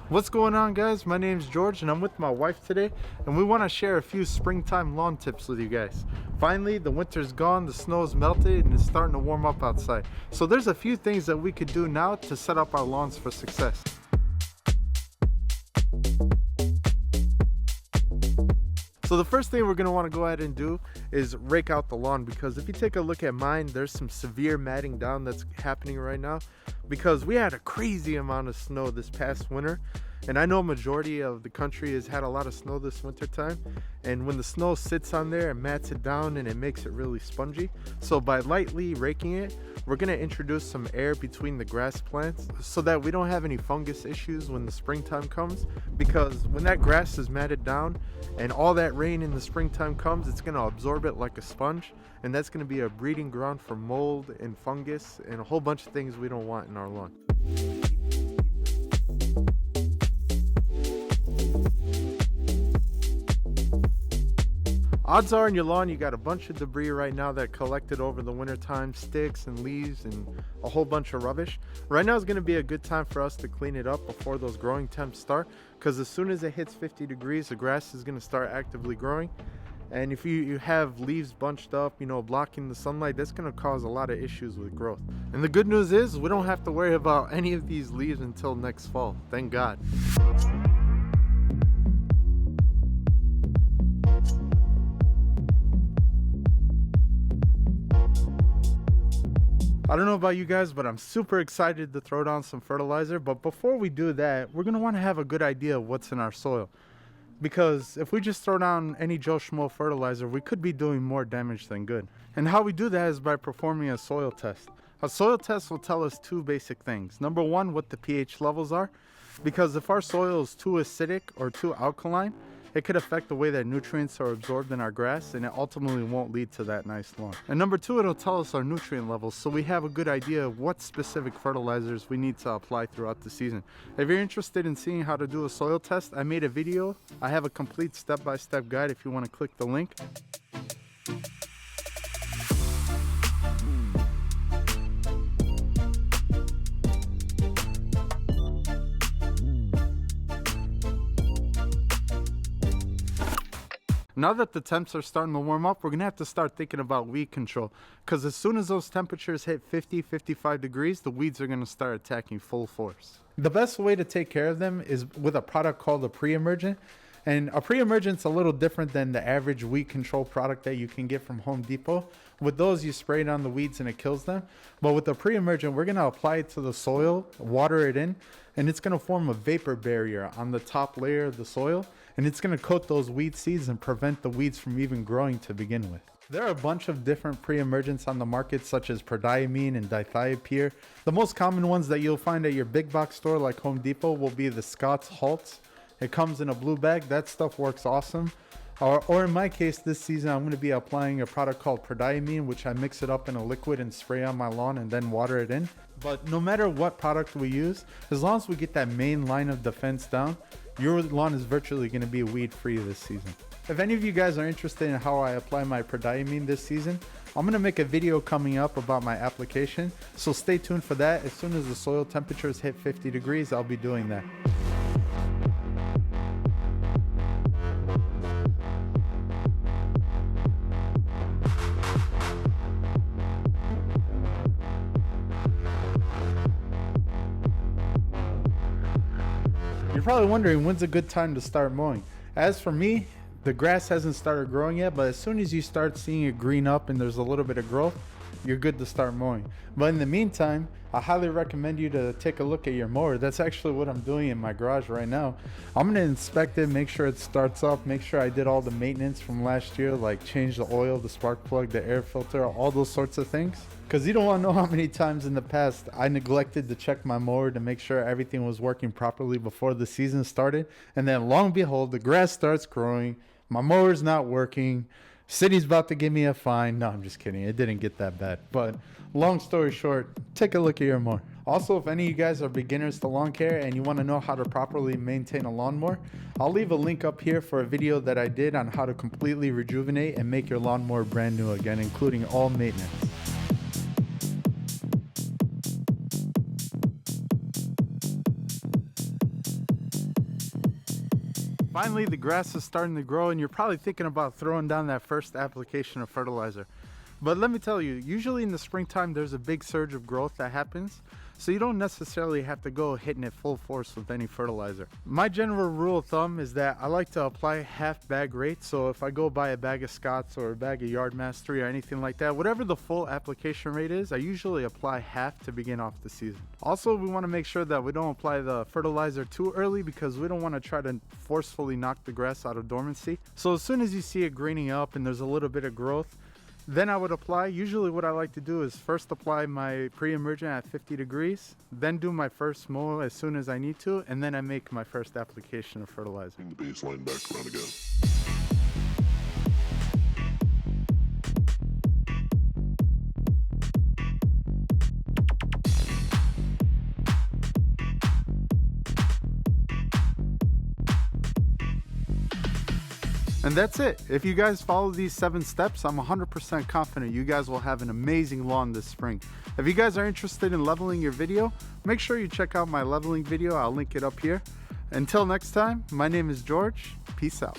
What's going on, guys? My name's George and I'm with my wife today, and we want to share a few springtime lawn tips with you guys. Finally, the winter's gone, the snow's melted, and it's starting to warm up outside. So there's a few things that we could do now to set up our lawns for success. So the first thing we're going to want to go ahead and do is rake out the lawn, because if you take a look at mine, there's some severe matting down that's happening right now because we had a crazy amount of snow this past winter. And I know majority of the country has had a lot of snow this winter time, and when the snow sits on there, it mats it down and it makes it really spongy. So by lightly raking it, we're going to introduce some air between the grass plants so that we don't have any fungus issues when the springtime comes, because when that grass is matted down and all that rain in the springtime comes, it's going to absorb it like a sponge, and that's going to be a breeding ground for mold and fungus and a whole bunch of things we don't want in our lawn. Odds are in your lawn you got a bunch of debris right now that collected over the winter time, sticks and leaves and a whole bunch of rubbish. Right now is going to be a good time for us to clean it up before those growing temps start, because as soon as it hits 50 degrees, the grass is going to start actively growing. And if you have leaves bunched up, blocking the sunlight, that's going to cause a lot of issues with growth. And the good news is we don't have to worry about any of these leaves until next fall. Thank God. I don't know about you guys, but I'm super excited to throw down some fertilizer. But before we do that, we're going to want to have a good idea of what's in our soil. Because if we just throw down any Joe Schmo fertilizer, we could be doing more damage than good. And how we do that is by performing a soil test. A soil test will tell us two basic things. Number one, what the pH levels are. Because if our soil is too acidic or too alkaline, it could affect the way that nutrients are absorbed in our grass, and it ultimately won't lead to that nice lawn. And number two, it'll tell us our nutrient levels, so we have a good idea of what specific fertilizers we need to apply throughout the season. If you're interested in seeing how to do a soil test, I made a video. I have a complete step-by-step guide if you want to click the link. Now that the temps are starting to warm up, we're going to have to start thinking about weed control, because as soon as those temperatures hit 50-55 degrees, the weeds are going to start attacking full force. The best way to take care of them is with a product called a preemergent. And a preemergent's a little different than the average weed control product that you can get from Home Depot. With those, you spray it on the weeds and it kills them. But with the preemergent, we're going to apply it to the soil, water it in, and it's going to form a vapor barrier on the top layer of the soil. And it's going to coat those weed seeds and prevent the weeds from even growing to begin with. There are a bunch of different pre-emergents on the market, such as prodiamine and dithiopyr. The most common ones that you'll find at your big box store like Home Depot will be the Scott's Halts. It comes in a blue bag. That stuff works awesome. Or in my case, this season, I'm going to be applying a product called prodiamine, which I mix it up in a liquid and spray on my lawn and then water it in. But no matter what product we use, as long as we get that main line of defense down, your lawn is virtually going to be weed free this season. If any of you guys are interested in how I apply my prodiamine this season, I'm going to make a video coming up about my application. So stay tuned for that. As soon as the soil temperatures hit 50 degrees, I'll be doing that. You're probably wondering, when's a good time to start mowing? As for me, the grass hasn't started growing yet, but as soon as you start seeing it green up and there's a little bit of growth, you're good to start mowing. But in the meantime, I highly recommend you to take a look at your mower. That's actually what I'm doing in my garage right now. I'm going to inspect it, make sure it starts up, make sure I did all the maintenance from last year, like change the oil, the spark plug, the air filter, all those sorts of things. Because you don't want to know how many times in the past I neglected to check my mower to make sure everything was working properly before the season started. And then lo and behold, the grass starts growing, my mower's not working, city's about to give me a fine. No, I'm just kidding. It didn't get that bad. But long story short, take a look at your mower. Also, if any of you guys are beginners to lawn care and you want to know how to properly maintain a lawnmower, I'll leave a link up here for a video that I did on how to completely rejuvenate and make your lawnmower brand new again, including all maintenance. Finally, the grass is starting to grow and you're probably thinking about throwing down that first application of fertilizer. But let me tell you, usually in the springtime, there's a big surge of growth that happens. So you don't necessarily have to go hitting it full force with any fertilizer. My general rule of thumb is that I like to apply half bag rate. So if I go buy a bag of Scott's or a bag of Yard Mastery or anything like that, whatever the full application rate is, I usually apply half to begin off the season. Also, we want to make sure that we don't apply the fertilizer too early because we don't want to try to forcefully knock the grass out of dormancy. So as soon as you see it greening up and there's a little bit of growth, then I would apply. Usually what I like to do is first apply my pre-emergent at 50 degrees, then do my first mow as soon as I need to, and then I make my first application of fertilizer. Bring the baseline back around again. And that's it. If you guys follow these 7 steps, I'm 100% confident you guys will have an amazing lawn this spring. If you guys are interested in leveling your video, make sure you check out my leveling video. I'll link it up here. Until next time, my name is George. Peace out.